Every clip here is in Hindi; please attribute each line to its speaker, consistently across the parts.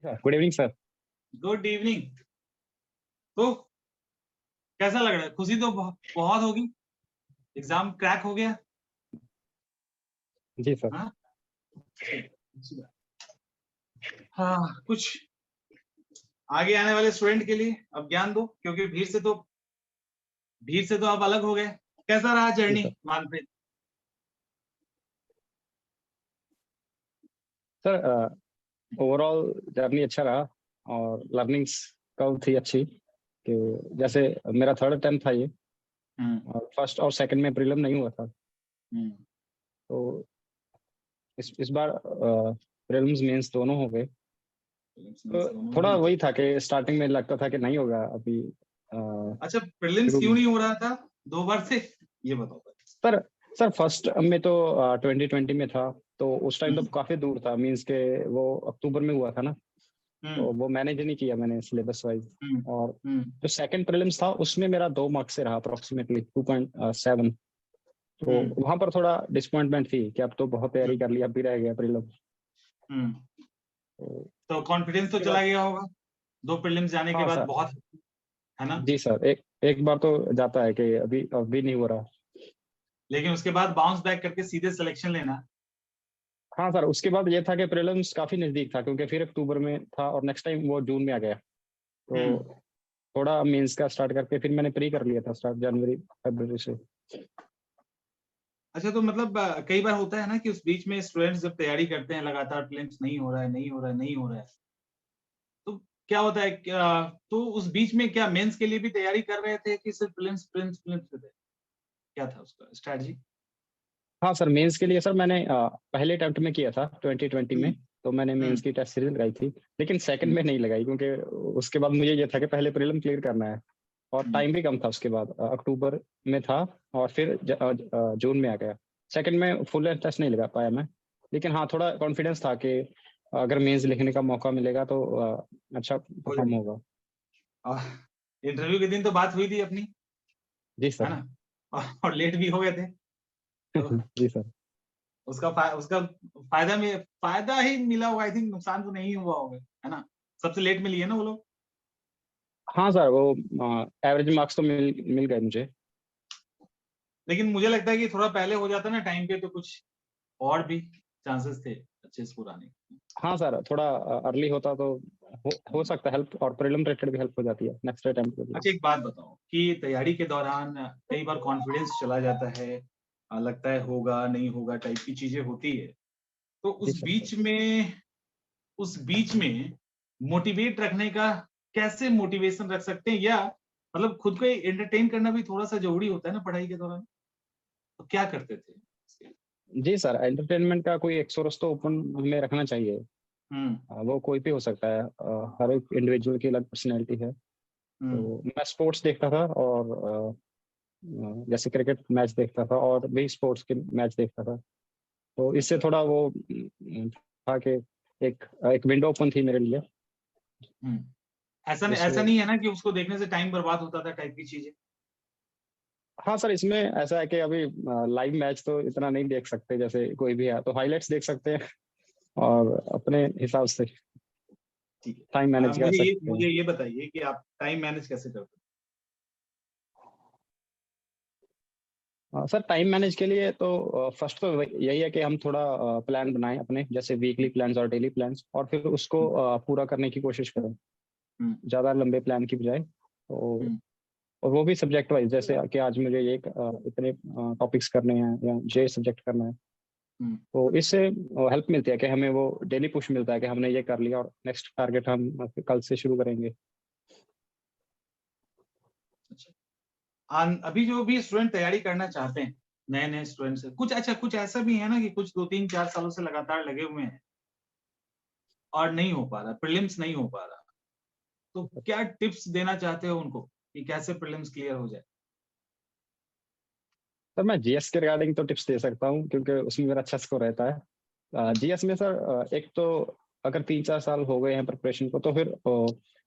Speaker 1: Good evening sir.
Speaker 2: Good evening. तो कैसा लग रहा है? खुशी तो बहुत होगी। एग्जाम क्रैक हो गया।
Speaker 1: जी सर।
Speaker 2: हाँ, अच्छी बात। हाँ, कुछ आगे आने वाले स्टूडेंट के लिए अब ज्ञान दो, क्योंकि भीड़ से तो आप अलग हो गए। कैसा रहा
Speaker 1: जी
Speaker 2: journey
Speaker 1: sir.
Speaker 2: Manpreet?
Speaker 1: Sir overall journey अच्छा रहा और लर्निंग्स कल थी अच्छी कि जैसे मेरा थर्ड अटेम्प्ट था ये
Speaker 2: हम्म।
Speaker 1: और फर्स्ट और सेकंड में प्रीलिम नहीं हुआ था।
Speaker 2: हम्म।
Speaker 1: तो इस बार प्रीलिम्स मेंस दोनों हो गए। तो
Speaker 2: दोनों हो
Speaker 1: थोड़ा
Speaker 2: गए।
Speaker 1: वही था कि स्टार्टिंग में लगता था कि नहीं होगा अभी
Speaker 2: अच्छा, प्रीलिम्स
Speaker 1: शुरू
Speaker 2: क्यों
Speaker 1: में।
Speaker 2: नहीं हो रहा था 2 बार से? ये बताओ पहले।
Speaker 1: सर सर फर्स्ट में तो 2020 में था। तो उस टाइम तो
Speaker 2: हम्म।
Speaker 1: काफी दूर था, मींस के वो अक्टूबर में हुआ था ना।
Speaker 2: हम्म।
Speaker 1: तो वो मैनेज नहीं किया मैंने सिलेबस वाइज।
Speaker 2: हम्म।
Speaker 1: और
Speaker 2: हम्म।
Speaker 1: जो सेकंड प्रीलिम्स था उसमें मेरा 2 मार्क्स से रहा अप्रोक्सीमेटली 2.7। तो
Speaker 2: हम्म।
Speaker 1: वहां पर थोड़ा डिसअपॉइंटमेंट थी कि अब तो बहुत तैयारी
Speaker 2: हम्म।
Speaker 1: कर ली, अब भी रह गया प्रीलिम।
Speaker 2: हम्म।
Speaker 1: तो
Speaker 2: तो कॉन्फिडेंस तो
Speaker 1: उसके
Speaker 2: चला
Speaker 1: बाद
Speaker 2: गया होगा 2 प्रीलिम्स जाने के
Speaker 1: हाँ
Speaker 2: बाद,
Speaker 1: सर।
Speaker 2: बहुत, है ना?
Speaker 1: जी सर, एक एक बार तो जाता है कि अभी नहीं हो रहा।
Speaker 2: लेकिन उसके बाद बाउंस बैक करके सीधे सिलेक्शन लेना।
Speaker 1: हाँ सर, उसके बाद ये था कि प्रीलिम्स काफी नजदीक था क्योंकि फिर अक्टूबर में था और नेक्स्ट टाइम वो जून में आ गया।
Speaker 2: हम्म।
Speaker 1: तो थोड़ा मेंस का स्टार्ट करके फिर मैंने प्री कर लिया था स्टार्ट जनवरी फरवरी से।
Speaker 2: अच्छा, तो मतलब कई बार होता है ना कि उस बीच में स्टूडेंट्स जब तैयारी करते हैं, लगातार प्रीलिम्स नहीं हो रहा है, नहीं हो रहा है, नहीं हो रहा है, तो क्या होता है? तो उस बीच में क्या मेंस के लिए भी तैयारी कर रहे थे कि सिर्फ प्रीलिम्स प्रीलिम्स प्रीलिम्स पे थे? क्या था उसका स्ट्रैटेजी?
Speaker 1: हाँ सर, मेंस के लिए सर मैंने पहले अटेम्प्ट में किया था 2020 में।
Speaker 2: हम्म।
Speaker 1: तो मैंने
Speaker 2: हम्म।
Speaker 1: मेंस की टेस्ट सीरीज लगाई थी। लेकिन सेकंड
Speaker 2: हम्म।
Speaker 1: में नहीं लगाई क्योंकि उसके बाद मुझे ये था कि पहले प्रीलिम क्लियर करना है। और
Speaker 2: हम्म।
Speaker 1: टाइम भी कम था उसके बाद, अक्टूबर में था और फिर जून में आ गया। सेकंड में फुल टेस्ट नहीं लगा पाया मैं। लेकिन हाँ, थोड़ा कॉन्फिडेंस था कि अगर मेंस लिखने का मौका मिलेगा तो अच्छा
Speaker 2: हो
Speaker 1: परफॉर्म
Speaker 2: जाएगा।
Speaker 1: होगा।
Speaker 2: इंटरव्यू के दिन तो बात हुई थी अपनी,
Speaker 1: जी
Speaker 2: है
Speaker 1: सर।
Speaker 2: ना? और लेट भी हो गए थे, तो
Speaker 1: जी सर।
Speaker 2: उसका फायदा ही मिला होगा। आई थिंक नुकसान तो नहीं हुआ होगा, है ना? सबसे लेट में लिए ना वो लोग।
Speaker 1: हाँ सर, वो एवरेज मार्क्स तो मिल मिल गए मुझे।
Speaker 2: लेकिन मुझे लगता है कि थोड़ा पहले हो जाता ना टाइम पे, तो कुछ और भी चांसेस थे अच्छे स्कोर आने के।
Speaker 1: हाँ सर, थोड़ा अर्ली होता तो हो सकता है हेल्प, और प्रीलिम रेटेड भी हेल्प हो जाती है नेक्स्ट अटेम्प्ट के लिए।
Speaker 2: अच्छा, एक बात बताओ कि तैयारी के दौरान कई बार कॉन्फिडेंस चला जाता है, लगता है होगा नहीं होगा टाइप की चीजें होती है। तो
Speaker 1: जी सर।
Speaker 2: उस बीच में मोटिवेट रखने का, कैसे मोटिवेशन रख सकते हैं? या मतलब खुद को एंटरटेन करना भी थोड़ा सा जरूरी होता है ना पढ़ाई के दौरान, तो क्या करते थे?
Speaker 1: जी सर, एंटरटेनमेंट का कोई एक सोर्स तो ओपन हमें रखना चाहिए।
Speaker 2: हम्म।
Speaker 1: वो कोई भी हो सकता है, हर एक इंडिविजुअल की अलग पर्सनैलिटी है।
Speaker 2: हम्म।
Speaker 1: तो मैं स्पोर्ट्स देखता था और जैसे क्रिकेट मैच देखता था और भी स्पोर्ट्स के मैच देखता था। तो इससे
Speaker 2: अच्छा।
Speaker 1: थोड़ा वो था कि एक एक विंडो ओपन थी मेरे लिए
Speaker 2: हम्म। ऐसा
Speaker 1: जिसमें।
Speaker 2: नहीं है ना कि उसको देखने से टाइम बर्बाद होता था टाइप की चीजें?
Speaker 1: हाँ सर, इसमें ऐसा है कि अभी लाइव मैच तो इतना नहीं देख सकते, जैसे कोई भी है तो हाइलाइट्स देख सकते हैं और अपने हिसाब से
Speaker 2: ठीक
Speaker 1: टाइम
Speaker 2: है।
Speaker 1: मैनेज कर सकते हैं।
Speaker 2: मुझे ये बताइए कि आप टाइम मैनेज कैसे करते
Speaker 1: सर टाइम मैनेज के लिए तो फर्स्ट तो यही है कि हम थोड़ा प्लान बनाएं अपने, जैसे वीकली प्लान्स और डेली प्लान्स, और फिर उसको
Speaker 2: हैं?
Speaker 1: पूरा करने की कोशिश करें
Speaker 2: हम्म।
Speaker 1: ज़्यादा लंबे प्लान की बजाय। तो
Speaker 2: हम्म।
Speaker 1: और वो भी सब्जेक्ट वाइज, जैसे कि आज मुझे ये इतने टॉपिक्स करने हैं या ये सब्जेक्ट करना है।
Speaker 2: हम्म।
Speaker 1: तो इससे हेल्प मिलती है कि हमें वो डेली पुश मिलता है कि हमने ये कर लिया और नेक्स्ट टारगेट हम कल से शुरू करेंगे।
Speaker 2: अच्छा, अभी जो भी स्टूडेंट तैयारी करना चाहते हैं, नए नए स्टूडेंट्स, कुछ ऐसा भी है ना कि कुछ 2 3 4 सालों से लगातार लगे हुए हैं और नहीं हो पा रहा, प्रीलिम्स नहीं हो पा रहा, तो क्या टिप्स देना चाहते हो उनको कि कैसे प्रीलिम्स क्लियर हो जाए?
Speaker 1: सर मैं जीएस के रिगार्डिंग तो टिप्स दे सकता हूँ क्योंकि उसमें मेरा अच्छा स्कोर रहता है। जीएस में सर एक तो अगर 3 4 साल हो गए हैं प्रिपरेशन को तो फिर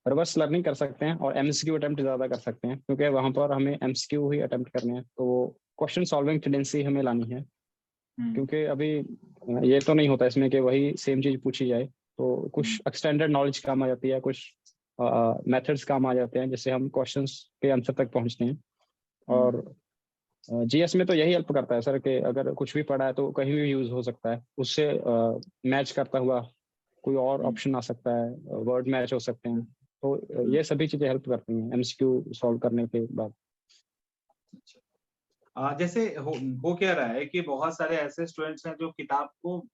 Speaker 1: रिवर्स लर्निंग कर सकते हैं और एमसीक्यू अटेम्प्ट ज़्यादा कर सकते हैं क्योंकि वहां पर हमें एमसीक्यू ही अटेम्प्ट करने हैं। तो वो क्वेश्चन सॉल्विंग टेंडेंसी हमें लानी है
Speaker 2: हम्म।
Speaker 1: क्योंकि अभी ये तो नहीं होता इसमें कि वही सेम चीज़ पूछी जाए। तो कुछ एक्सटेंडेड नॉलेज काम आ जाती है, कुछ मेथड्स काम आ जाते हैं जिससे हम क्वेश्चंस के आंसर तक पहुंचते हैं। और जीएस में तो यही हेल्प करता है सर कि अगर कुछ भी पढ़ा है तो कहीं भी यूज हो सकता है, उससे मैच करता हुआ कोई और ऑप्शन आ सकता है, वर्ड मैच हो सकते हैं। तो ये सभी चीजें हेल्प करती हैं एमसीक्यू सॉल्व करने के बाद।
Speaker 2: जैसे हो क्या रहा है कि बहुत सारे ऐसे स्टूडेंट्स हैं जो किताब को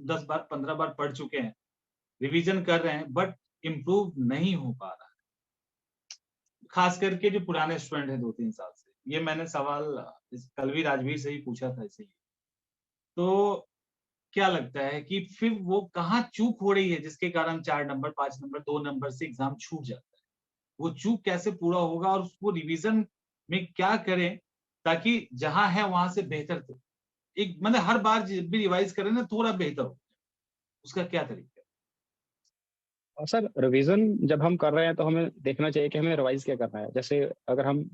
Speaker 2: 10 बार 15 बार पढ़ चुके हैं, रिवीजन कर रहे हैं, बट इम्प्रूव नहीं हो पा रहा है, खास करके जो पुराने स्टूडेंट हैं 2-3 साल से। ये मैंने सवाल कल भी राजवीर से ही पूछा था इसे। तो क्या लगता है कि फिर वो कहाँ चूक हो रही है जिसके कारण 4 नंबर 5 नंबर 2 नंबर से एग्जाम छूट जाता है? वो चूक कैसे पूरा होगा और उसको रिवीजन में क्या करें ताकि जहां है वहां से बेहतर हो? एक मतलब हर बार जब भी रिवाइज करें ना थोड़ा बेहतर हो, उसका क्या तरीका है?
Speaker 1: और सर रिवीजन जब हम कर रहे हैं तो हमें देखना चाहिए कि हमें रिवाइज क्या करना है। जैसे अगर हम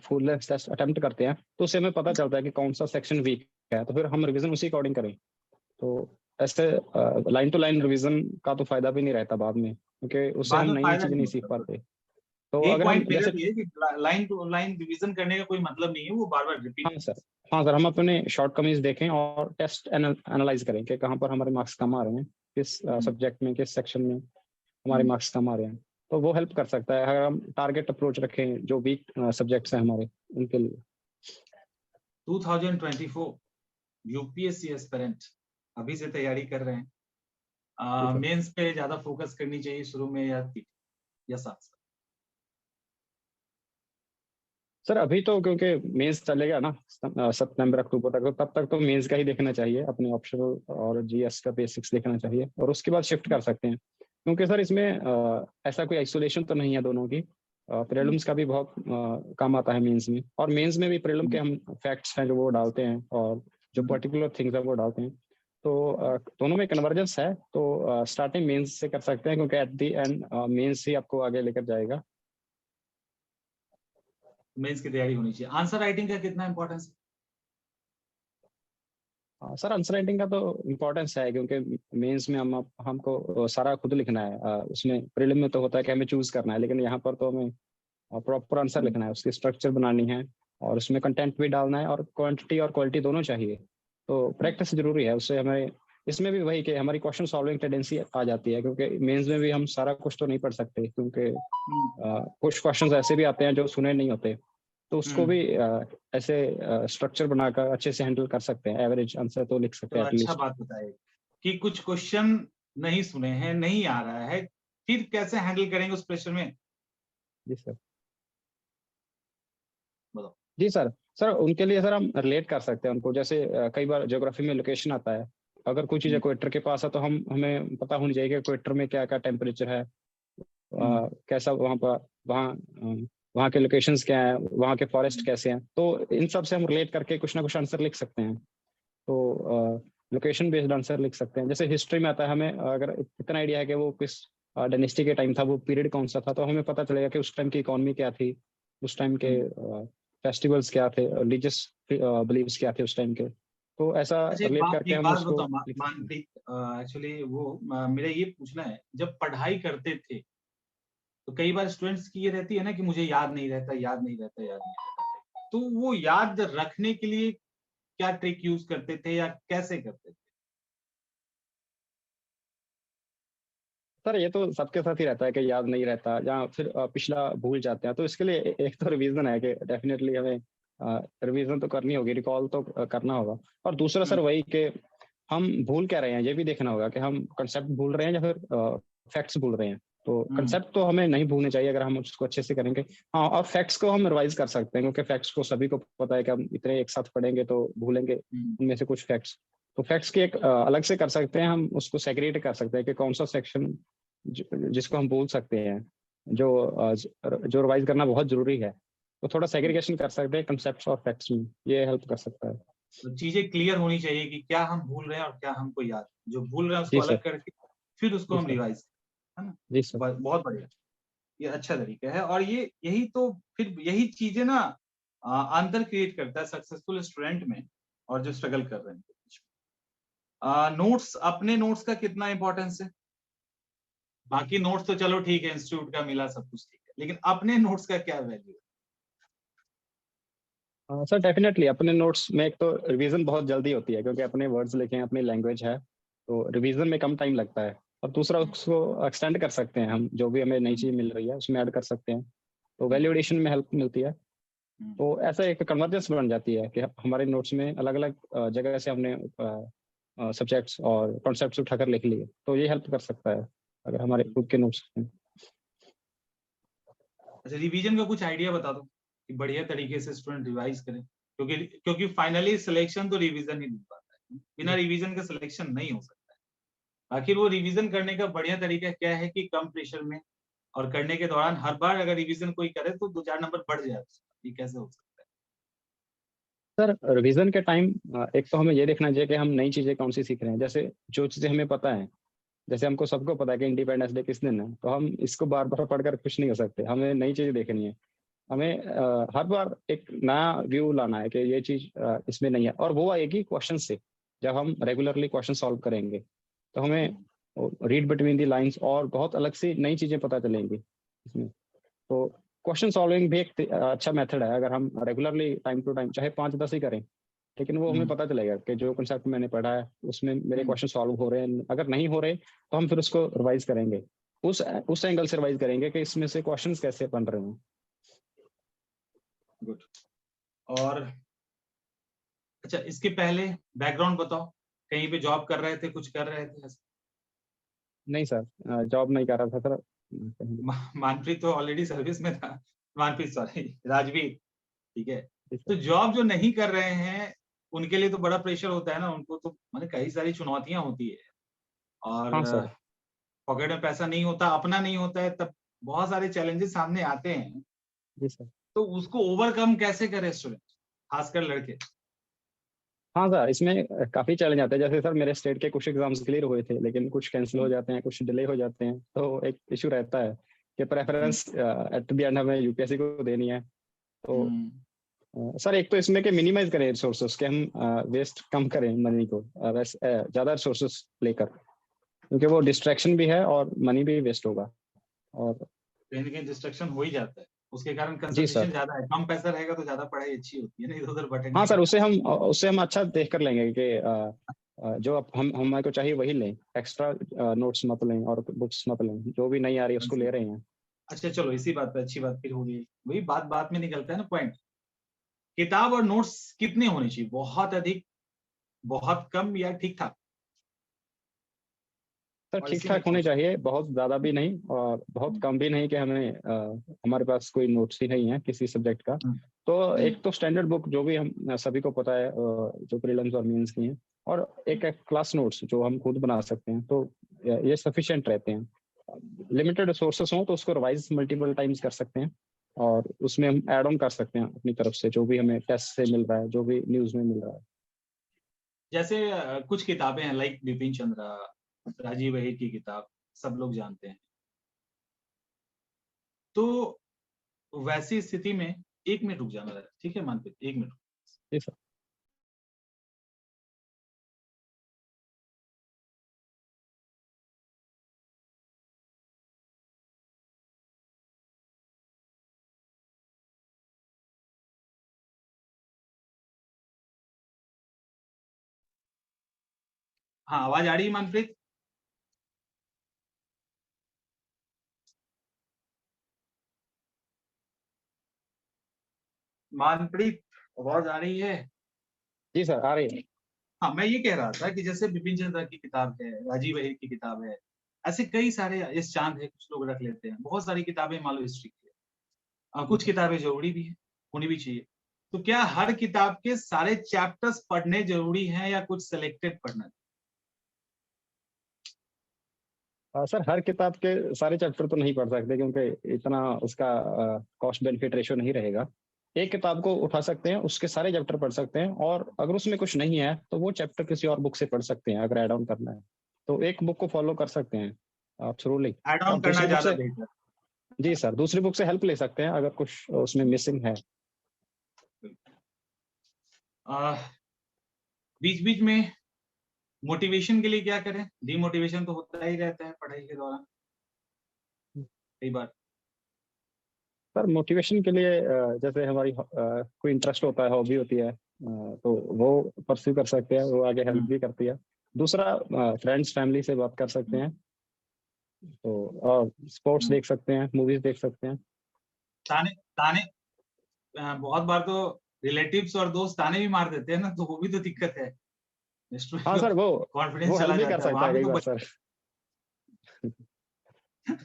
Speaker 1: फुल टेस्ट अटेम्प्ट करते हैं तो उससे हमें पता चलता है कि कौन सा सेक्शन वीक है, तो फिर हम रिवीजन उसी अकॉर्डिंग करें। तो ऐसे लाइन टू लाइन रिवीजन का तो फायदा भी नहीं रहता बाद में, क्योंकि उससे हम
Speaker 2: बाद में
Speaker 1: नई नई
Speaker 2: फायदा
Speaker 1: चीजें
Speaker 2: नहीं
Speaker 1: नहीं सीख
Speaker 2: होता।
Speaker 1: पाते। तो
Speaker 2: एक
Speaker 1: अगर हम
Speaker 2: पॉइंट मेरा
Speaker 1: जैसे,
Speaker 2: भी है कि लाइन टू लाइन रिवीजन करने का कोई मतलब नहीं है, वो बार बार रिपीट
Speaker 1: हाँ सर, हाँ सर, हम अपने शॉर्ट कमीज देखें और टेस्ट एनालाइज करें कि कहाँ पर हमारे मार्क्स कम आ रहे हैं, किस सब्जेक्ट में, किस सेक्शन में हमारे मार्क्स कम आ रहे हैं। तो वो हेल्प कर सकता है अगर हम टारगेट अप्रोच रखें जो वीक सब्जेक्ट्स हैं हमारे, उनके लिए।
Speaker 2: 2024 यूपीएससी एस्पिरेंट अभी से तैयारी कर रहे
Speaker 1: जी
Speaker 2: हैं,
Speaker 1: सर।
Speaker 2: मेंस पे ज्यादा फोकस करनी चाहिए शुरू में या साथ साथ?
Speaker 1: सर अभी तो क्योंकि मेंस चलेगा ना सितंबर अक्टूबर तक, तो तब तक तो मेंस का ही देखना चाहिए, अपने ऑप्शनल और जीएस का बेसिक्स देखना चाहिए, और उसके बाद शिफ्ट कर सकते हैं। क्योंकि सर इसमें ऐसा कोई आइसोलेशन तो नहीं है दोनों की। प्रीलिम्स का भी बहुत काम आता है मेंस में, और मेंस में भी प्रीलिम के हम फैक्ट्स हैं जो वो डालते हैं, और जो पर्टिकुलर थिंग्स है वो डालते हैं। तो दोनों में कन्वर्जेंस है। तो स्टार्टिंग मेंस से कर सकते हैं, क्योंकि एट द एंड मेंस ही आपको आगे लेकर जाएगा।
Speaker 2: मेंस की तैयारी होनी चाहिए। आंसर राइटिंग का कितना इंपॉर्टेंस है?
Speaker 1: सर आंसर राइटिंग का तो इम्पोर्टेंस है, क्योंकि मेंस में हमको सारा खुद लिखना है। उसमें प्रीलिम में तो होता है कि हमें चूज करना है, लेकिन यहाँ पर तो हमें प्रॉपर आंसर लिखना है, उसकी स्ट्रक्चर बनानी है, और उसमें कंटेंट भी डालना है, और क्वांटिटी और क्वालिटी दोनों चाहिए। तो प्रैक्टिस जरूरी है, उससे हमें इसमें भी वही कि हमारी क्वेश्चन सॉल्विंग टेंडेंसी आ जाती है, क्योंकि मेंस में भी हम सारा कुछ तो नहीं पढ़ सकते, क्योंकि कुछ क्वेश्चंस ऐसे भी आते हैं जो सुने नहीं होते। तो उसको भी ऐसे स्ट्रक्चर बनाकर अच्छे से हैंडल कर सकते हैं, एवरेज आंसर तो लिख सकते
Speaker 2: तो
Speaker 1: हैं
Speaker 2: अच्छा
Speaker 1: एटलीस्ट।
Speaker 2: बात बताइए कि कुछ क्वेश्चन नहीं सुने हैं, नहीं आ रहा है, फिर कैसे हैंडल करेंगे उस प्रेशर में?
Speaker 1: जी सर।
Speaker 2: बताओ।
Speaker 1: जी सर। सर उनके लिए सर हम रिलेट कर सकते हैं उनको, जैसे कई बार ज्योग्राफी में लोकेशन आता है। अगर कोई चीज़ इक्वेटर के पास है तो हम हमें पता होनी चाहिए कि इक्वेटर में क्या क्या टेम्परेचर है, कैसा वहाँ पर, वहाँ के लोकेशंस क्या है, वहाँ के फॉरेस्ट कैसे हैं। तो इन सब से हम रिलेट करके कुछ ना कुछ आंसर लिख सकते हैं। तो लोकेशन बेस्ड आंसर लिख सकते हैं। जैसे हिस्ट्री में आता है, हमें अगर इतना आइडिया है कि वो किस डायनेस्टी के टाइम था, वो पीरियड कौन सा था, तो हमें पता चलेगा कि उस टाइम की इकोनॉमी क्या थी, उस टाइम के फेस्टिवल्स क्या थे, रिलीजियस बिलीव्स क्या थे उस टाइम के। तो ऐसा
Speaker 2: अच्छा,
Speaker 1: रिलेट करके
Speaker 2: एक
Speaker 1: हम
Speaker 2: बात
Speaker 1: उसको
Speaker 2: बताओ
Speaker 1: लिख सकते हैं।
Speaker 2: मानप्रीत, एक्चुअली वो मेरा ये पूछना है, जब पढ़ाई करते थे तो कई बार स्टूडेंट्स की ये रहती है ना कि मुझे याद नहीं रहता, याद नहीं रहता, याद नहीं रहता, तो वो याद रखने के लिए क्या ट्रिक यूज करते थे या कैसे करते थे?
Speaker 1: सर ये तो सबके साथ ही रहता है कि याद नहीं रहता, या फिर पिछला भूल जाते हैं। तो इसके लिए एक तो रिवीजन है कि डेफिनेटली हमें रिवीजन तो करनी होगी, रिकॉल तो करना होगा। और दूसरा सर वही कि हम भूल क्या रहे हैं, ये भी देखना होगा कि हम कंसेप्ट भूल रहे हैं या फिर फैक्ट्स भूल रहे हैं। तो कंसेप्ट तो हमें नहीं भूलने चाहिए अगर हम उसको अच्छे से करेंगे। हाँ, और फैक्ट्स को हम रिवाइज कर सकते हैं, क्योंकि फैक्ट्स को सभी को पता है कि हम इतने एक साथ पढ़ेंगे तो भूलेंगे उनमें से कुछ फैक्ट्स। तो फैक्ट्स की एक अलग से कर सकते हैं, हम उसको सेग्रीगेट कर सकते हैं कि कौन सा सेक्शन जिसको हम बोल सकते हैं, जो रिवाइज करना बहुत जरूरी है। तो थोड़ा सेग्रीगेशन कर सकते हैं कंसेप्ट्स और फैक्ट्स में, ये हेल्प कर सकता है।
Speaker 2: तो चीजें क्लियर होनी चाहिए कि क्या हम भूल रहे हैं और क्या हमको याद है। जो भूल रहे हैं उसको
Speaker 1: जी सर।
Speaker 2: अलग करके फिर उसको
Speaker 1: जी
Speaker 2: हम
Speaker 1: सर।
Speaker 2: रिवाइज, है ना?
Speaker 1: जी सर।
Speaker 2: बहुत बढ़िया। ये अच्छा तरीका है, और ये यही तो फिर यही चीजें ना अंतर क्रिएट करता है सक्सेसफुल स्टूडेंट में और जो स्ट्रगल कर रहे हैं। नोट्स, अपने नोट्स का कितना इंपॉर्टेंस है? बाकी नोट्स तो चलो ठीक है, इंस्टीट्यूट का मिला सब कुछ ठीक है, लेकिन अपने नोट्स का क्या वैल्यू है?
Speaker 1: सर डेफिनेटली अपने नोट्स में एक तो रिवीजन बहुत जल्दी होती है, क्योंकि अपने वर्ड्स लिखे हैं, अपनी लैंग्वेज है, तो रिवीजन में कम टाइम लगता है। और दूसरा, उसको एक्सटेंड कर सकते हैं हम, जो भी हमें नई चीज़ मिल रही है उसमें ऐड कर सकते हैं, तो वैल्यू एडिशन में हेल्प मिलती है। तो ऐसा एक कन्वर्जेंस बन जाती है कि हमारे नोट्स में अलग अलग जगह से हमने सब्जेक्ट्स और कॉन्सेप्ट्स उठाकर लिख लिए, तो ये हेल्प कर सकता है अगर हमारे खुद के नोट्स हैं।
Speaker 2: अच्छा, रिवीजन का कुछ आइडिया बता दो कि बढ़िया तरीके से स्टूडेंट रिवाइज करें, क्योंकि क्योंकि फाइनली सिलेक्शन तो रिवीजन ही दे पाता है, बिना रिवीजन का सिलेक्शन नहीं हो सकता है। आखिर वो रिवीजन करने का बढ़िया तरीका क्या है कि कम प्रेशर में और करने के दौरान हर बार अगर रिवीजन कोई करे तो 2-4 नंबर बढ़ जाए उसका, ये कैसे हो सकता है?
Speaker 1: सर रिवीजन के टाइम एक तो हमें ये देखना चाहिए कि हम नई चीज़ें कौन सी सीख रहे हैं। जैसे जो चीज़ें हमें पता है, जैसे हमको सबको पता है कि इंडिपेंडेंस डे किस दिन है, तो हम इसको बार बार पढ़कर खुश नहीं हो सकते, हमें नई चीज़ें देखनी है। हमें हर बार एक नया व्यू लाना है कि ये चीज़ इसमें नहीं है, और वो आएगी क्वेश्चन से। जब हम रेगुलरली क्वेश्चन सॉल्व करेंगे तो हमें रीड बिटवीन द लाइंस और बहुत अलग सी नई चीज़ें पता चलेंगी इसमें। तो क्वेश्चन सॉल्विंग भी एक अच्छा मेथड है, अगर हम रेगुलरली टाइम टू टाइम चाहे 5-10 ही करें, लेकिन वो हमें पता चलेगा कि जो कंसेप्ट मैंने पढ़ा है उसमें मेरे क्वेश्चन सॉल्व हो रहे हैं। अगर नहीं हो रहे तो हम फिर उसको रिवाइज करेंगे, उस एंगल से रिवाइज करेंगे कि इसमें से क्वेश्चंस कैसे बन रहे हैं।
Speaker 2: गुड। और अच्छा, इसके पहले बैकग्राउंड बताओ, कहीं पे जॉब कर रहे थे, कुछ कर रहे थे?
Speaker 1: नहीं सर, जॉब नहीं कर रहा था सर।
Speaker 2: मानप्रीत तो ऑलरेडी सर्विस में था, मानप्रीत सॉरी, राजवीर, ठीक है।
Speaker 1: जी
Speaker 2: तो
Speaker 1: सर।
Speaker 2: जॉब जो नहीं कर रहे हैं उनके लिए तो बड़ा प्रेशर होता है ना, उनको तो माने कई सारी चुनौतियां होती है, और
Speaker 1: हाँ सर।
Speaker 2: पॉकेट में पैसा नहीं होता, अपना नहीं होता है, तब बहुत सारे चैलेंजेस सामने आते हैं।
Speaker 1: जी सर।
Speaker 2: तो उसको ओवरकम कैसे करे स्टूडेंट, खासकर लड़के?
Speaker 1: हाँ सर, इसमें काफ़ी चैलेंज आते हैं। जैसे सर मेरे स्टेट के कुछ एग्जाम्स क्लियर हुए थे, लेकिन कुछ कैंसिल हो जाते हैं, कुछ डिले हो जाते हैं, तो एक इशू रहता है कि प्रेफरेंस एट द एंड हमें यूपीएससी को देनी है। तो सर एक तो इसमें कि मिनिमाइज करें रिसोर्सेस, के हम वेस्ट कम करें मनी को, ज़्यादा रिसोर्सेस लेकर, क्योंकि वो डिस्ट्रैक्शन भी है और मनी भी वेस्ट होगा। और
Speaker 2: कहीं ना कहीं डिस्ट्रक्शन हो ही जाता है, उसके कारण
Speaker 1: जी
Speaker 2: कंसंट्रेशन
Speaker 1: सर।
Speaker 2: ज्यादा है, कम पैसा रहेगा तो ज्यादा पढ़ाई अच्छी होती है ना, इधर उधर
Speaker 1: हाँ
Speaker 2: भटकने
Speaker 1: सर,
Speaker 2: का
Speaker 1: उसे
Speaker 2: काम।
Speaker 1: हम अच्छा देख कर लेंगे कि जो हम हमारे को चाहिए वही लें, एक्स्ट्रा नोट्स मत लें और बुक्स मत लें, जो भी नहीं आ रही है उसको ले रहे हैं।
Speaker 2: अच्छा चलो, इसी बात पे अच्छी बात फिर हो गई, वही बात बात में निकलता है ना पॉइंट, किताब और नोट्स कितने होने चाहिए, बहुत अधिक, बहुत कम, या ठीक ठाक?
Speaker 1: सर
Speaker 2: और
Speaker 1: ठीक
Speaker 2: इसी में
Speaker 1: ठाक होने
Speaker 2: पहुंचे।
Speaker 1: चाहिए, बहुत ज़्यादा भी नहीं और बहुत कम भी नहीं कि हमें हमारे पास कोई नोट्स ही नहीं है किसी सब्जेक्ट का। तो एक तो स्टैंडर्ड बुक जो भी हम सभी को पता है, जो प्रीलिम्स और मेंस की हैं, और एक क्लास नोट्स जो हम खुद बना सकते हैं, तो ये सफिशिएंट रहते हैं। लिमिटेड रिसोर्सेस हों तो उसको रिवाइज मल्टीपल टाइम्स कर सकते हैं, और उसमें हम ऐड ऑन कर सकते हैं अपनी तरफ से, जो भी हमें टेस्ट से मिल रहा है, जो भी न्यूज़ में मिल रहा है।
Speaker 2: जैसे कुछ किताबें हैं लाइक बिपिन चंद्रा, राजीव वहीद की किताब सब लोग जानते हैं, तो वैसी स्थिति में, 1 मिनट रुक जाना, ठीक है मानप्रीत, 1 मिनट।
Speaker 1: जी सर।
Speaker 2: हाँ, आवाज आ रही है मानप्रीत? मानप्रीत, आवाज आ रही है?
Speaker 1: जी सर, आ रही है।
Speaker 2: हाँ, मैं ये कह रहा था कि जैसे बिपिन चंद्रा की किताब है, राजीव वहीद की किताब है, ऐसे कई सारे, इस चांद है, कुछ लोग रख लेते हैं, बहुत सारी किताबें मान लो हिस्ट्री की है,
Speaker 1: जी
Speaker 2: कुछ
Speaker 1: सर।
Speaker 2: किताबें जरूरी भी है, होनी भी चाहिए। तो क्या हर किताब के सारे चैप्टर्स पढ़ने जरूरी हैं या कुछ सिलेक्टेड पढ़ना?
Speaker 1: सर हर किताब के सारे चैप्टर तो नहीं पढ़ सकते, क्योंकि इतना उसका कॉस्ट बेनिफिट रेशियो नहीं रहेगा। एक किताब को उठा सकते हैं, उसके सारे चैप्टर पढ़ सकते हैं, और अगर उसमें कुछ नहीं है तो वो चैप्टर किसी और बुक से पढ़ सकते हैं, अगर ऐड ऑन करना है तो एक बुक को फॉलो कर सकते हैं आप थ्रूली।
Speaker 2: ऐड
Speaker 1: और
Speaker 2: ऑन करना
Speaker 1: दूसरी बुक
Speaker 2: ज्यादा
Speaker 1: से,
Speaker 2: बेहतर।
Speaker 1: जी सर, दूसरी बुक से हेल्प ले सकते हैं अगर कुछ उसमें मिसिंग है।
Speaker 2: बीच बीच में मोटिवेशन के लिए क्या करें? डिमोटिवेशन तो होता ही रहता है पढ़ाई के दौरान। कई बार?
Speaker 1: सर मोटिवेशन के लिए जैसे हमारी कोई इंटरेस्ट होता है, हॉबी होती है, तो वो परस्यू कर सकते हैं, वो आगे हेल्प
Speaker 2: हुँ,
Speaker 1: भी करती है। दूसरा फ्रेंड्स फैमिली से बात कर सकते
Speaker 2: हुँ,
Speaker 1: हैं, तो और स्पोर्ट्स
Speaker 2: हुँ।
Speaker 1: देख सकते हैं, मूवीज देख सकते हैं।
Speaker 2: ताने ताने बहुत बार तो रिलेटिव्स और दोस्त ताने भी मार देते हैं ना, तो वो भी तो दिक्कत है।
Speaker 1: हाँ
Speaker 2: स्टूडेंट
Speaker 1: सर,
Speaker 2: का
Speaker 1: वो
Speaker 2: कॉन्फिडेंस
Speaker 1: हेल्प
Speaker 2: चला
Speaker 1: भी कर
Speaker 2: जाता है,
Speaker 1: सकता
Speaker 2: वहाँ
Speaker 1: है
Speaker 2: भी
Speaker 1: कई
Speaker 2: तो
Speaker 1: बार
Speaker 2: बच
Speaker 1: सर।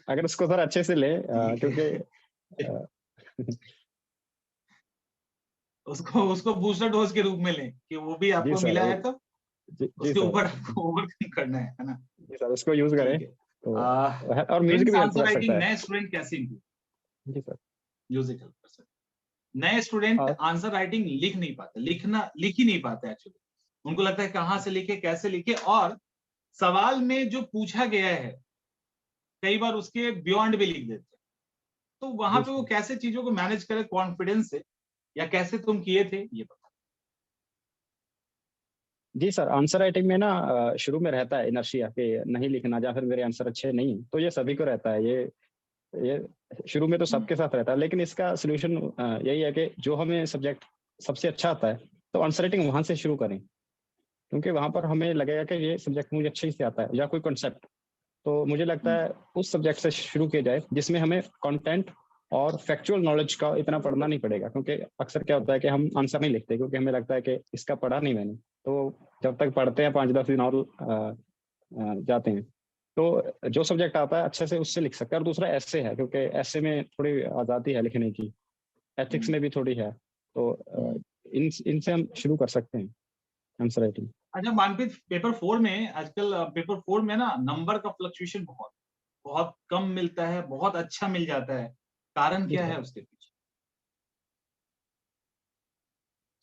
Speaker 1: अगर उसको सर अच्छे से ले,
Speaker 2: ठीक
Speaker 1: क्योंकि
Speaker 2: है। उसको उसको बूस्टर डोज़ के रूप में लें, कि वो भी
Speaker 1: जी
Speaker 2: आपको
Speaker 1: सर,
Speaker 2: मिला है तो
Speaker 1: जी
Speaker 2: उसके
Speaker 1: सर,
Speaker 2: ऊपर आपको ओवरकम करना है ना?
Speaker 1: जी सर, उसको यूज करें
Speaker 2: ठीक है।
Speaker 1: तो
Speaker 2: अ,
Speaker 1: और म्यूजिक
Speaker 2: स्टूडेंट्स
Speaker 1: भी हेल्प
Speaker 2: आंसर
Speaker 1: कर सकता
Speaker 2: राइटिंग
Speaker 1: है।
Speaker 2: नए स्टूडेंट कैसे इम्प्रूव?
Speaker 1: जी सर।
Speaker 2: म्यूजिक हेल्प कर सकते हैं। नए स्टूडेंट
Speaker 1: और
Speaker 2: आंसर राइटिंग लिख नहीं पाते, लिख ही नहीं पाते एक्चुअली। उनको लगता है कहाँ से लिखे, कैसे लिखे, और सवाल में जो पूछा गया है, कई बार उसके बियॉन्ड भी लिख देते हैं। तो वहाँ
Speaker 1: जी
Speaker 2: पे वो
Speaker 1: सर,
Speaker 2: कैसे चीज़ों को मैनेज करें कॉन्फिडेंस से, या कैसे तुम किए थे ये बताओ?
Speaker 1: जी सर, आंसर राइटिंग में ना शुरू में रहता है इनर्शिया कि नहीं लिखना, या फिर मेरे आंसर अच्छे नहीं, तो ये सभी को रहता है। ये शुरू में तो
Speaker 2: हुँ,
Speaker 1: सबके साथ रहता है, लेकिन इसका सोल्यूशन यही है कि जो हमें सब्जेक्ट सबसे अच्छा आता है, तो आंसर राइटिंग वहां से शुरू करें, क्योंकि वहां पर हमें लगेगा कि ये सब्जेक्ट मुझे अच्छे से आता है, या कोई कॉन्सेप्ट, तो मुझे लगता
Speaker 2: हुँ,
Speaker 1: है उस सब्जेक्ट से शुरू किया जाए जिसमें हमें कंटेंट और फैक्चुअल नॉलेज का इतना पढ़ना नहीं पड़ेगा। क्योंकि अक्सर क्या होता है कि हम आंसर नहीं लिखते, क्योंकि हमें लगता है कि इसका पढ़ा नहीं मैंने, तो जब तक पढ़ते हैं 5-10 दिन और जाते हैं, तो जो सब्जेक्ट आता है अच्छे से उससे लिख सकते हैं। और दूसरा ऐसे है, क्योंकि ऐसे में थोड़ी आज़ादी है लिखने की, एथिक्स
Speaker 2: हुँ,
Speaker 1: में भी थोड़ी है, तो
Speaker 2: हुँ।
Speaker 1: इन इनसे हम शुरू कर सकते हैं आंसर राइटिंग।
Speaker 2: अच्छा मानप्रीत, पेपर 4 में आजकल पेपर 4 में ना नंबर का फ्लक्चुएशन बहुत बहुत कम मिलता है, बहुत अच्छा मिल जाता है। कारण
Speaker 1: जी
Speaker 2: क्या
Speaker 1: सर।
Speaker 2: है उसके पीछे?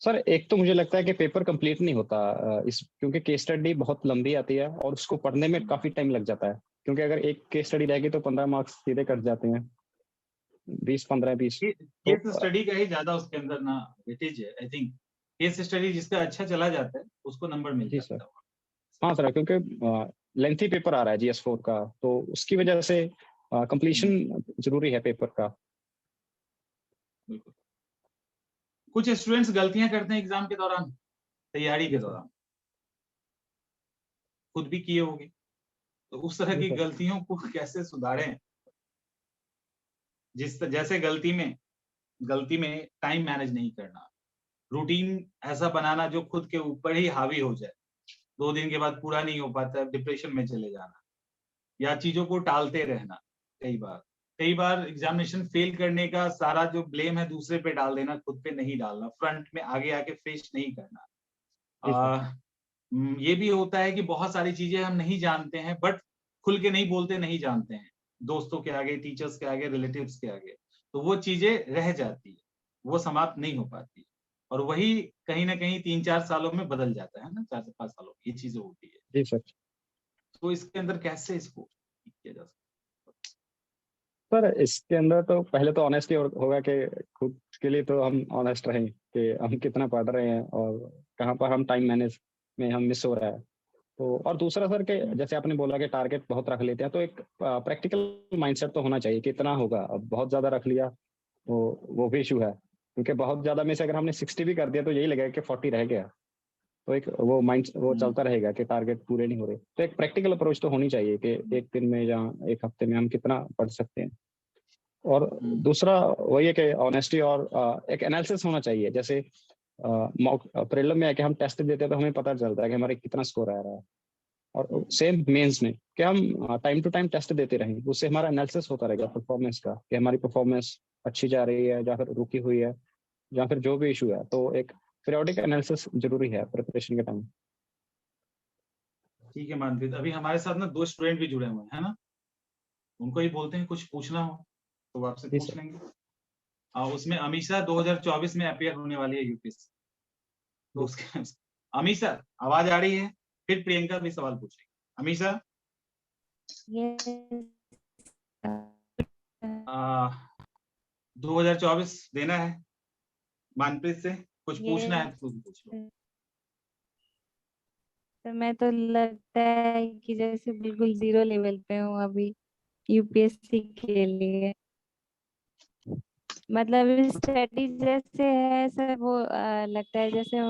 Speaker 1: सर एक तो मुझे लगता है कि पेपर कंप्लीट नहीं होता, इस क्योंकि केस स्टडी बहुत लंबी आती है और उसको पढ़ने में
Speaker 2: हुँ।
Speaker 1: काफी टाइम लग जाता है। क्योंकि अगर एक केस स्टडी रहेगी तो 15 मार्क्स सीधे कट जाते हैं, 20, 15, 20।
Speaker 2: के
Speaker 1: तो
Speaker 2: केस स्टडी का ही ज़्यादा उसके अंदर ना वेटेज है आई थिंक। केस स्टडी जिसका अच्छा चला जाता है, उसको नंबर मिल
Speaker 1: जी सर।
Speaker 2: जाता है वहाँ।
Speaker 1: हाँ सर, क्योंकि लेंथी पेपर आ रहा है GS4 का, तो उसकी वजह से
Speaker 2: हुँ,
Speaker 1: कंप्लीशन जरूरी है पेपर का।
Speaker 2: बिल्कुल। कुछ स्टूडेंट्स गलतियाँ करते हैं एग्ज़ाम के दौरान, तैयारी के
Speaker 1: जी सर।
Speaker 2: दौरान, खुद भी किए होंगे। तो उस तरह
Speaker 1: जी
Speaker 2: की
Speaker 1: सर।
Speaker 2: गलतियों को कैसे सुधारें? जैसे गलती में टाइम मैनेज नहीं करना, रूटीन ऐसा बनाना जो खुद के ऊपर ही हावी हो जाए, 2 दिन के बाद पूरा नहीं हो पाता है, डिप्रेशन में चले जाना, या चीज़ों को टालते रहना कई बार। कई बार एग्ज़ामिनेशन फ़ेल करने का सारा जो ब्लेम है दूसरे पे डाल देना, खुद पे नहीं डालना, फ्रंट में आगे आके फेस नहीं करना।
Speaker 1: जी सर।
Speaker 2: ये भी होता है कि बहुत सारी चीज़ें हम नहीं जानते हैं, बट खुल के नहीं बोलते, नहीं जानते हैं। दोस्तों के आगे, टीचर्स के आगे, रिलेटिव्स के आगे। तो वो चीज़ें रह जाती है, वो समाप्त नहीं हो पाती। और वही कहीं न कहीं 3-4 सालों में बदल जाता है ना, 4 से 5 सालों में ये चीज़ें होती है।
Speaker 1: जी सर।
Speaker 2: तो इसके अंदर कैसे इसको ठीक किया जा सकता
Speaker 1: सर इसके अंदर तो पहले तो ऑनेस्टी होगा कि खुद के लिए तो हम ऑनेस्ट रहें कि हम कितना पढ़ रहे हैं और कहाँ पर हम टाइम मैनेज में हम मिस हो रहा है। तो और दूसरा सर के
Speaker 2: है?
Speaker 1: जैसे आपने बोला कि टारगेट बहुत रख लेते हैं, तो एक प्रैक्टिकल माइंडसेट तो होना चाहिए कि इतना होगा। अब बहुत ज्यादा रख लिया तो वो भी इशू है, क्योंकि बहुत ज्यादा में से अगर हमने 60 भी कर दिया तो यही लगेगा कि 40 रह गया। तो एक वो
Speaker 2: हुँ,
Speaker 1: चलता रहेगा कि टारगेट पूरे नहीं हो रहे। तो एक प्रैक्टिकल अप्रोच तो होनी चाहिए कि
Speaker 2: हुँ,
Speaker 1: एक दिन में या एक हफ्ते में हम कितना पढ़ सकते हैं। और
Speaker 2: हुँ,
Speaker 1: दूसरा वही है कि ऑनेस्टी और एक एनालिसिस होना चाहिए। जैसे मॉक प्रीलिम में है कि हम टेस्ट देते हैं तो हमें पता चलता है कि हमारे कितना स्कोर आ रहा है।
Speaker 2: हुँ,
Speaker 1: और सेम मेंस में कि हम टाइम टू टाइम टेस्ट देते रहें, उससे हमारा एनालिसिस होता रहेगा परफॉर्मेंस का, कि हमारी परफॉर्मेंस अच्छी जा रही है या फिर रुकी हुई है, या फिर जो भी इशू है। तो एक पीरियोडिक एनालिसिस जरूरी है प्रिपरेशन के टाइम।
Speaker 2: ठीक है मनप्रीत, अभी हमारे साथ ना 2 स्टूडेंट भी जुड़े हुए हैं, है ना? उनको ही बोलते हैं, कुछ पूछना हो, तो वो आपसे
Speaker 1: जी
Speaker 2: पूछ
Speaker 1: सर।
Speaker 2: लेंगे। उसमें अमीषा 2024 में अपीयर होने वाली है यूपीएससी। तो
Speaker 1: जी
Speaker 2: उसके अमीषा, आवाज़ आ रही है? फिर प्रियंका भी सवाल पूछेगी। अमीषा,
Speaker 3: यस
Speaker 2: अ, 2024 देना है, मनप्रीत से कुछ पूछना है
Speaker 3: यस
Speaker 2: तो तू भी पूछ लो।
Speaker 3: तो मैं तो लगता है कि जैसे बिल्कुल जीरो लेवल पे हूँ अभी। यूपीएससी के लिए। मतलब स्टडी जैसे है सर, वो लगता है जैसे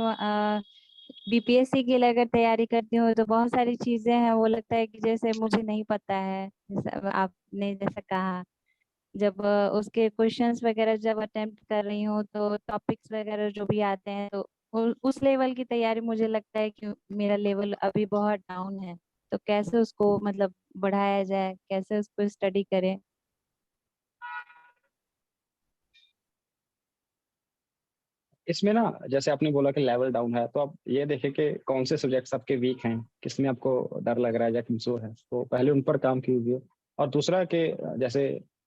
Speaker 3: बीपीएससी के लिए अगर तैयारी करती हूँ तो बहुत सारी चीजें हैं, वो लगता है कि जैसे मुझे नहीं पता है, जैसे अब आपने जैसा कहा। जब उसके क्वेश्चंस वगैरह जब अटेम्प्ट कर रही हूँ तो टॉपिक्स वगैरह जो भी आते हैं, तो उस लेवल की तैयारी मुझे लगता है कि मेरा लेवल अभी बहुत डाउन है। तो कैसे उसको मतलब बढ़ाया जाए, कैसे उसको स्टडी करें?
Speaker 1: इसमें ना, जैसे आपने बोला कि लेवल डाउन है, तो आप ये देखें कि कौन से सब्जेक्ट्स आपके वीक हैं, किसमें आपको डर लग रहा है या कमजोर है, तो पहले उन पर काम कीजिए। और दूसरा कि जैसे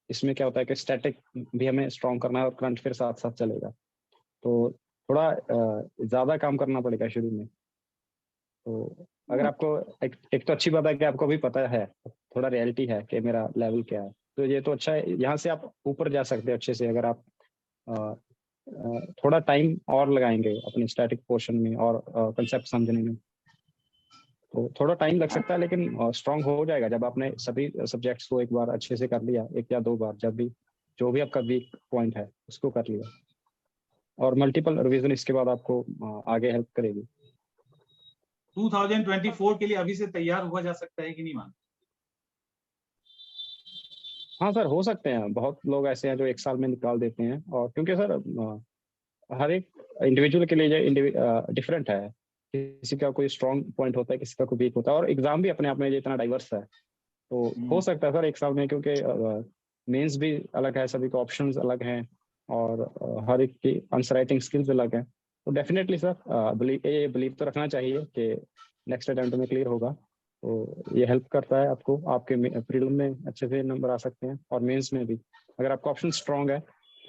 Speaker 1: इसमें क्या होता है कि स्टैटिक भी हमें स्ट्रॉन्ग करना है और करंट फिर साथ साथ चलेगा, तो थोड़ा ज्यादा काम करना पड़ेगा शुरू में। तो अगर आपको एक तो अच्छी बात है कि आपको अभी पता है, थोड़ा रियलिटी है कि मेरा लेवल क्या है, तो ये तो अच्छा है, यहाँ से आप ऊपर जा सकते हैं अच्छे से अगर आप थोड़ा टाइम और लगाएंगे अपने स्टैटिक पोर्शन में और कंसेप्ट समझने में। तो थोड़ा टाइम लग सकता है, लेकिन स्ट्रांग हो जाएगा जब आपने सभी सब्जेक्ट्स को एक बार अच्छे से कर लिया, एक या दो बार, जब भी जो भी आपका वीक पॉइंट है उसको कर लिया। और मल्टीपल रिवीजन इसके बाद आपको आगे हेल्प करेगी।
Speaker 2: 2024 के लिए अभी से तैयार हुआ जा सकता है कि नहीं मान?
Speaker 1: हाँ सर, हो सकते हैं, बहुत लोग ऐसे हैं जो एक साल में निकाल देते हैं, और क्योंकि सर हर एक इंडिविजुअल के लिए डिफरेंट है, किसी का कोई स्ट्रांग पॉइंट होता है, किसी का कोई वीक होता है, और एग्जाम भी अपने आप में ये इतना डाइवर्स है, तो हो सकता है सर एक साल में, क्योंकि मेंस भी अलग है, सभी के ऑप्शंस अलग हैं, और हर एक की आंसर राइटिंग स्किल्स अलग हैं। तो डेफिनेटली सर ये बिलीव तो रखना चाहिए कि नेक्स्ट अटेम्प्ट में क्लियर होगा। तो ये हेल्प करता है आपको, आपके प्रीलिम में अच्छे से नंबर आ सकते हैं, और मेंस में भी अगर आपका ऑप्शन स्ट्रांग है,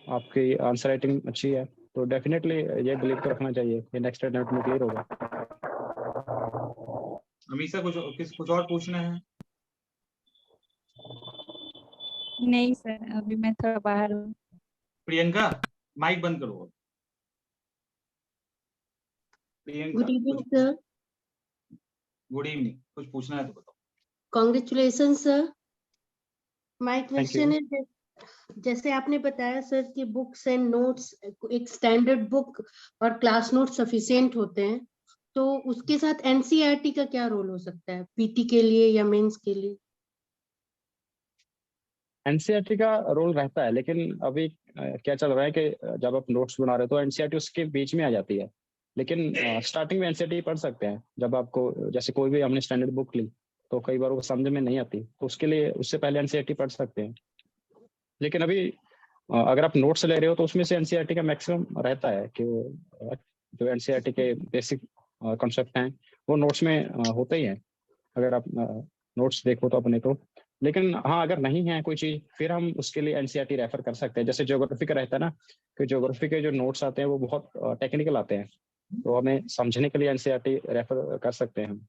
Speaker 1: आपकी आंसर राइटिंग अच्छी है, तो डेफिनेटली ये बिलीव तो रखना चाहिए कि नेक्स्ट अटेम्प्ट में क्लियर होगा।
Speaker 2: अमीषा, कुछ और पूछना है?
Speaker 3: नहीं सर, अभी मैं थोड़ा बाहर हूँ।
Speaker 2: प्रियंका, माइक बंद करो। Priyanka,
Speaker 4: good evening sir.
Speaker 2: Good evening, कुछ पूछना है तो बताओ।
Speaker 4: Congratulation sir. My
Speaker 1: thank you.
Speaker 4: Question है, जैसे आपने बताया सर कि बुक्स एंड नोट्स, एक स्टैंडर्ड बुक और क्लास नोट सफिशिएंट होते हैं, तो उसके साथ एनसीईआरटी का क्या रोल हो सकता है, पीटी के लिए या मेंस के लिए?
Speaker 1: एनसीईआरटी का रोल रहता है, लेकिन अभी क्या चल रहा है कि जब आप नोट्स बना रहे हो तो एनसीईआरटी उसके बीच में आ जाती है, लेकिन स्टार्टिंग में एनसीईआरटी पढ़ सकते हैं। जब आपको जैसे कोई भी हमने स्टैंडर्ड बुक ली तो कई बार वो समझ में नहीं आती, तो उसके लिए उससे पहले एनसीईआरटी पढ़ सकते हैं। लेकिन अभी अगर आप नोट्स ले रहे हो तो उसमें से एनसीईआरटी का मैक्सिमम रहता है कि जो एनसीईआरटी के बेसिक कॉन्सेप्ट हैं वो नोट्स में होते ही हैं, अगर आप नोट्स देखो तो अपने तो। लेकिन हाँ, अगर नहीं है कोई चीज, फिर हम उसके लिए एनसीईआरटी रेफर कर सकते हैं। जैसे ज्योग्राफी का रहता है ना, कि ज्योग्राफी के जो नोट्स आते हैं वो बहुत टेक्निकल आते हैं, तो हमें समझने के लिए एनसीईआरटी रेफर कर सकते हैं हम।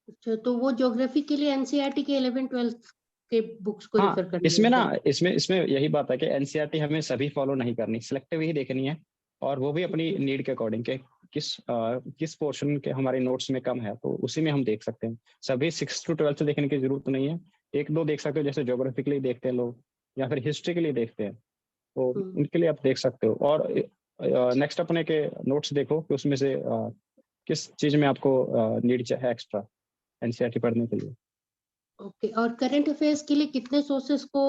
Speaker 4: अच्छा, तो वो ज्योग्राफी के लिए एनसीईआरटी के 11th-12th के बुक्स को
Speaker 1: हाँ,
Speaker 4: रेफर करना
Speaker 1: इसमें ना,
Speaker 4: होता है?
Speaker 1: इसमें यही बात है कि एनसीईआरटी हमें सभी फॉलो नहीं करनी, सिलेक्टिव ही देखनी है, और वो भी अपनी नीड के अकॉर्डिंग के किस पोर्शन के हमारे नोट्स में कम है तो उसी में हम देख सकते हैं। सभी 6 to 12 देखने की जरूरत नहीं है, एक दो देख सकते हो, जैसे ज्योग्राफी के लिए देखते हैं लोग, या फिर हिस्ट्री के लिए देखते हैं, तो उनके लिए आप देख सकते हो। और नेक्स्ट अपने के नोट्स देखो कि उसमें से किस चीज में आपको नीड है एक्स्ट्रा एनसीईआरटी पढ़ने के लिए।
Speaker 4: ओके, और करंट अफेयर्स के लिए कितने सोर्सेस को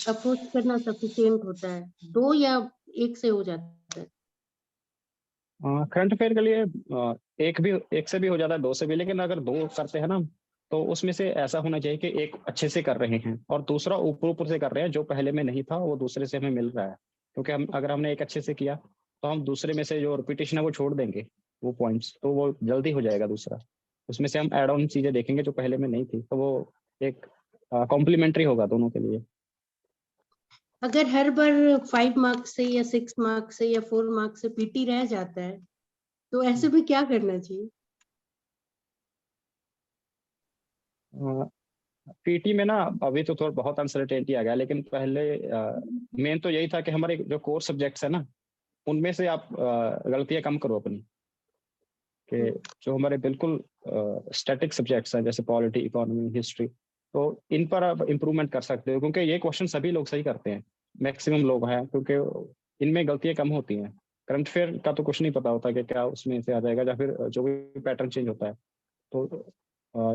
Speaker 4: अप्रोच करना सफिशिएंट होता है, 2 या 1 से हो जाता है?
Speaker 1: करंट अफेयर के लिए एक से भी हो जाता है, दो से भी, लेकिन अगर दो करते हैं ना तो उसमें से ऐसा होना चाहिए कि एक अच्छे से कर रहे हैं और दूसरा ऊपर ऊपर से कर रहे हैं, जो पहले में नहीं था वो दूसरे से हमें मिल रहा है। क्योंकि हम अगर हमने एक अच्छे से किया तो हम दूसरे में से जो रिपीटेशन है वो छोड़ देंगे, वो पॉइंट्स, तो वो जल्दी हो जाएगा दूसरा। उसमें से हम एड ऑन चीजें देखेंगे जो पहले में नहीं थी, तो वो एक कॉम्प्लीमेंट्री होगा दोनों के लिए।
Speaker 4: अगर हर बार 5 मार्क्स से या 6 मार्क्स से या 4 मार्क्स से पीटी रह जाता है, तो ऐसे में क्या करना चाहिए?
Speaker 1: पीटी में ना अभी तो थोड़ा बहुत अनसर्टेनिटी आ गया, लेकिन पहले मेन तो यही था कि हमारे जो कोर सब्जेक्ट्स है ना, उनमें से आप गलतियां कम करो अपनी, कि जो हमारे बिल्कुल स्टैटिक सब्जेक्ट्स हैं, जैसे पॉलिटी, इकोनॉमी, हिस्ट्री, तो इन पर आप इम्प्रूवमेंट कर सकते हो, क्योंकि ये क्वेश्चन सभी लोग सही करते हैं, मैक्सिमम लोग हैं, क्योंकि इनमें गलतियां कम होती हैं। करंट अफेयर का तो कुछ नहीं पता होता कि क्या उसमें से आ जाएगा, या फिर जो भी पैटर्न चेंज होता है। तो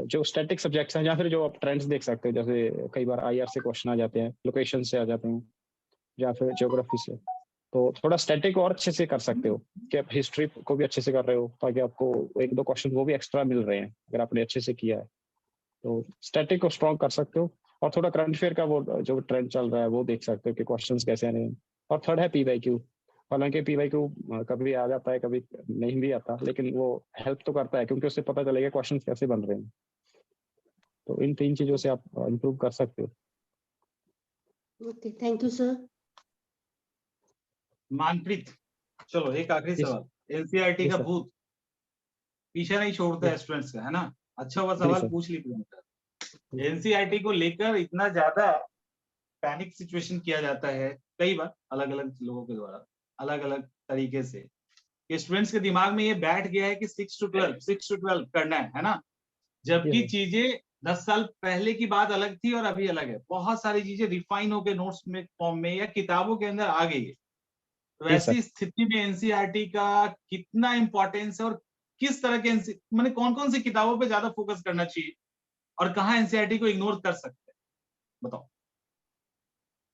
Speaker 1: जो स्टैटिक सब्जेक्ट्स हैं, या फिर जो आप ट्रेंड्स देख सकते हो, जैसे कई बार IR से क्वेश्चन आ जाते हैं, लोकेशन से आ जाते हैं, या फिर ज्योग्राफी से, तो थोड़ा स्टैटिक और अच्छे से कर सकते हो कि आप हिस्ट्री को भी अच्छे से कर रहे हो, ताकि आपको 1-2 क्वेश्चन वो भी एक्स्ट्रा मिल रहे हैं अगर आपने अच्छे से किया है। तो स्टैटिक को स्ट्रॉन्ग कर सकते हो, और थोड़ा करंट अफेयर का वो जो ट्रेंड चल रहा है वो देख सकते हो कि क्वेश्चंस कैसे आ रहे हैं। और थर्ड है PYQ। हालांकि PYQ कभी आ जाता है, कभी नहीं भी आता, लेकिन वो हेल्प तो करता है, क्योंकि उससे पता चलेगा क्वेश्चन कैसे बन रहे हैं। तो इन 3 चीजों से आप इम्प्रूव कर सकते हो।
Speaker 4: Okay, thank you sir.
Speaker 2: Manpreet, चलो एक आखिरी
Speaker 1: जी
Speaker 2: सवाल। एनसीईआरटी का
Speaker 1: सर।
Speaker 2: भूत पीछा नहीं छोड़ता है स्टूडेंट्स का, है ना? अच्छा हुआ सवाल
Speaker 1: सर।
Speaker 2: पूछ ली प्रियंका। एनसीईआरटी को लेकर इतना ज्यादा पैनिक सिचुएशन किया जाता है कई बार अलग अलग लोगों के द्वारा, अलग अलग तरीके से, कि स्टूडेंट्स के दिमाग में ये बैठ गया है कि 6 to 12 करना है ना? जबकि
Speaker 1: सर।
Speaker 2: चीजें 10 साल पहले की बात अलग थी और अभी अलग है। बहुत सारी चीजें रिफाइन होकर नोट्स में फॉर्म में या किताबों के अंदर आ गई है। तो
Speaker 1: जी सर।
Speaker 2: ऐसी स्थिति में एनसीईआरटी का कितना इंपॉर्टेंस है, और किस तरह के मैंने कौन कौन सी किताबों पे ज्यादा फोकस करना चाहिए, और कहाँ एनसीईआरटी को इग्नोर कर सकते हैं, बताओ।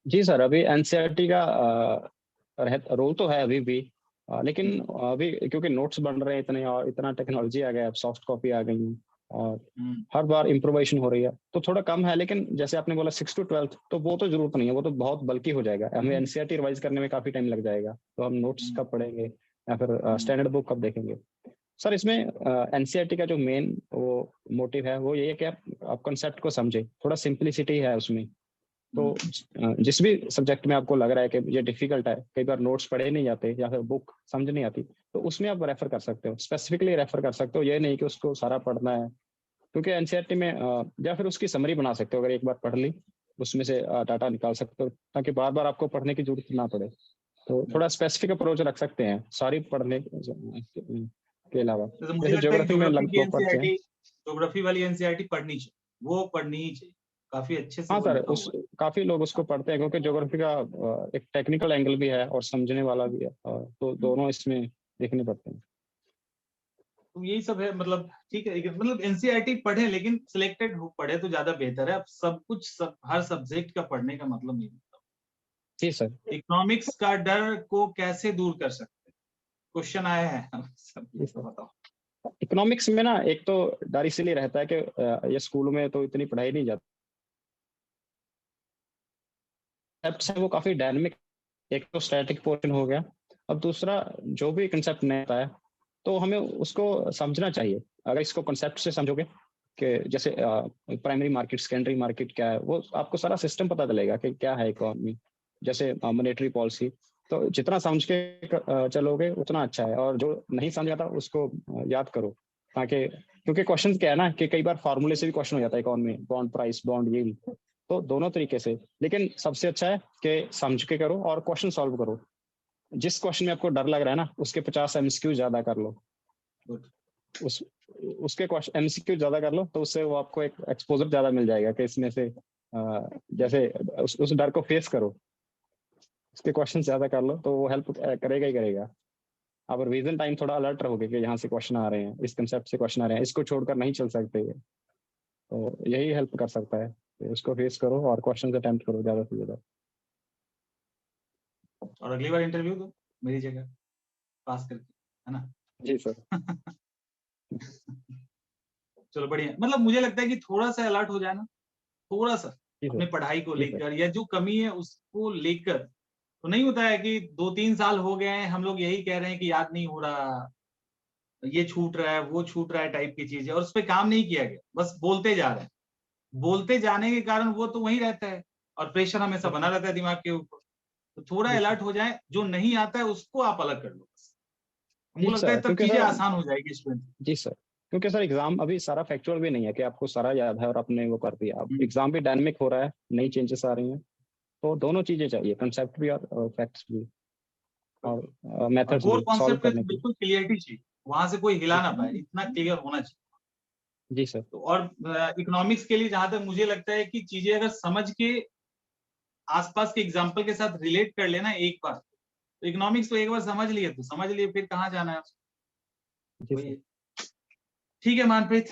Speaker 1: जी सर, अभी NCERT का रोल तो है अभी भी, लेकिन अभी क्योंकि नोट्स बन रहे हैं इतने, और इतना टेक्नोलॉजी आ गया, अब सॉफ्ट कॉपी आ गई है, और हर बार इम्प्रोवाइजेशन हो रही है, तो थोड़ा कम है। लेकिन जैसे आपने बोला 6 to 12, तो वो तो जरूरत नहीं है, वो तो बहुत बल्कि हो जाएगा, हमें NCERT रिवाइज करने में काफी टाइम लग जाएगा, तो हम नोट्स कब पढ़ेंगे, या फिर स्टैंडर्ड बुक कब देखेंगे। सर, इसमें NCERT का जो मेन वो मोटिव है, वो ये है कि आप कंसेप्ट को समझे, थोड़ा सिंप्लिसिटी है उसमें। तो जिस भी सब्जेक्ट में आपको लग रहा है कि ये डिफिकल्ट है, कई बार नोट्स पढ़े नहीं जाते, या फिर बुक समझ नहीं आती, तो उसमें आप रेफर कर सकते हो, स्पेसिफिकली रेफर कर सकते हो, ये नहीं कि उसको सारा पढ़ना है। क्योंकि NCERT में या फिर उसकी समरी बना सकते हो, अगर एक बार पढ़ ली उसमें से डाटा निकाल सकते हो, ताकि बार बार आपको पढ़ने की जरूरत ना पड़े। तो थोड़ा स्पेसिफिक अप्रोच रख सकते हैं सारी पढ़ने के अलावा।
Speaker 2: तो मुझे
Speaker 1: जैसे
Speaker 2: लगता है कि
Speaker 1: ज्योग्राफी में
Speaker 2: ज्योग्राफी की
Speaker 1: लगभग पढ़ते हैं।
Speaker 2: एनसीईआरटी, ज्योग्राफी वाली एनसीईआरटी पढ़नी चाहिए, वो पढ़नी ही चाहिए, काफी अच्छे से
Speaker 1: हाँ
Speaker 2: वो
Speaker 1: सर,
Speaker 2: लिखा
Speaker 1: उस
Speaker 2: हुआ है।
Speaker 1: काफी लोग उसको पढ़ते हैं, क्योंकि ज्योग्राफी का एक टेक्निकल एंगल भी है और समझने वाला भी है, तो दोनों इसमें देखने पड़ते हैं।
Speaker 2: तो यही सब है, मतलब ठीक है, मतलब एनसीईआरटी पढ़े लेकिन सिलेक्टेड पढ़े तो ज्यादा बेहतर है। अब सब कुछ हर सब्जेक्ट का पढ़ने का मतलब नहीं होता।
Speaker 1: जी सर।
Speaker 2: इकोनॉमिक्स का डर को कैसे दूर कर सकते हैं, क्वेश्चन आया है हम सब,
Speaker 1: जी
Speaker 2: तो
Speaker 1: सर,
Speaker 2: बताओ।
Speaker 1: इकोनॉमिक्स में ना एक तो डर इसीलिए रहता है कि ये स्कूल में तो इतनी पढ़ाई नहीं जाती, concepts है वो काफी डायनामिक। एक तो स्टैटिक पोर्शन हो गया, और दूसरा जो भी कंसेप्ट नया आता है, तो हमें उसको समझना चाहिए। अगर इसको कंसेप्ट से समझोगे कि जैसे प्राइमरी मार्केट, सेकेंडरी मार्केट क्या है, वो आपको सारा सिस्टम पता चलेगा कि क्या है इकोनॉमी, जैसे मॉनेटरी पॉलिसी। तो जितना समझ के चलोगे उतना अच्छा है, और जो नहीं समझ आता उसको याद करो, ताकि क्योंकि क्वेश्चन क्या है ना कि कई बार फार्मूले से भी क्वेश्चन हो जाता है economy, bond price, bond yield, तो दोनों तरीके से। लेकिन सबसे अच्छा है कि समझ के करो और क्वेश्चन सॉल्व करो। जिस क्वेश्चन में आपको डर लग रहा है ना, उसके 50 MCQ ज्यादा कर लो,
Speaker 2: Good.
Speaker 1: उस उसके क्वेश्चन MCQ ज्यादा कर लो, तो उससे वो आपको एक एक्सपोजर ज्यादा मिल जाएगा कि इसमें से जैसे उस डर को फेस करो, उसके क्वेश्चन ज्यादा कर लो, तो वो हेल्प करेगा ही करेगा। आप रिवीजन टाइम थोड़ा अलर्ट रहोगे कि यहाँ से क्वेश्चन आ रहे हैं, इस कंसेप्ट से क्वेश्चन आ रहे हैं, इसको छोड़कर नहीं चल सकते ये। तो यही हेल्प कर सकता है, तो उसको फेस करो और क्वेश्चन अटेम्प्ट करो ज्यादा से ज्यादा।
Speaker 2: और अगली बार इंटरव्यू दो मेरी जगह, पास करके, है ना?
Speaker 1: जी सर।
Speaker 2: चलो बढ़िया। मतलब मुझे लगता है कि थोड़ा सा अलर्ट हो जाए ना, थोड़ा सा
Speaker 1: जी
Speaker 2: अपने
Speaker 1: सर।
Speaker 2: पढ़ाई को
Speaker 1: जी सर।
Speaker 2: लेकर, या जो कमी है उसको लेकर। तो नहीं होता है कि 2-3 साल हो गए हैं, हम लोग यही कह रहे हैं कि याद नहीं हो रहा, ये छूट रहा है, वो छूट रहा है, टाइप की चीजें, और उस पर काम नहीं किया गया, बस बोलते जा रहे हैं। बोलते जाने के कारण वो तो वही रहता है, और प्रेशर हमेशा बना रहता है दिमाग के ऊपर। तो थोड़ा
Speaker 1: जी
Speaker 2: अलर्ट
Speaker 1: सर।
Speaker 2: हो जाए, जो नहीं आता है उसको आप अलग कर लो बस।
Speaker 1: जी
Speaker 2: हमको लगता है
Speaker 1: सर,
Speaker 2: तब
Speaker 1: क्योंकि
Speaker 2: चीजें
Speaker 1: सर,
Speaker 2: आसान हो जाएगी स्टूडेंट।
Speaker 1: जी सर, क्योंकि सर एग्जाम अभी सारा फैक्चुअल भी नहीं है कि आपको सारा याद है और आपने वो कर दिया। अब एग्जाम भी डायनेमिक हो रहा है, नई चेंजेस आ रही हैं, तो दोनों चीजें चाहिए, कंसेप्ट भी और फैक्ट्स भी, और
Speaker 2: और
Speaker 1: मेथड्स
Speaker 2: कोर
Speaker 1: भी सॉल्व
Speaker 2: कॉन्सेप्ट पे
Speaker 1: करने
Speaker 2: तो
Speaker 1: के लिए।
Speaker 2: बिल्कुल क्लियरिटी चाहिए, वहां से कोई हिला ना पाए, इतना क्लियर होना चाहिए।
Speaker 1: जी सर।
Speaker 2: तो और इकोनॉमिक्स के लिए जहां तक मुझे लगता है कि चीजें अगर समझ के आसपास के एग्जाम्पल के साथ रिलेट कर लेना एक बार, तो इकोनॉमिक्स तो एक बार समझ लिए तो समझ लिए, फिर कहाँ जाना है।
Speaker 1: जी सर।
Speaker 2: ठीक है मनप्रीत,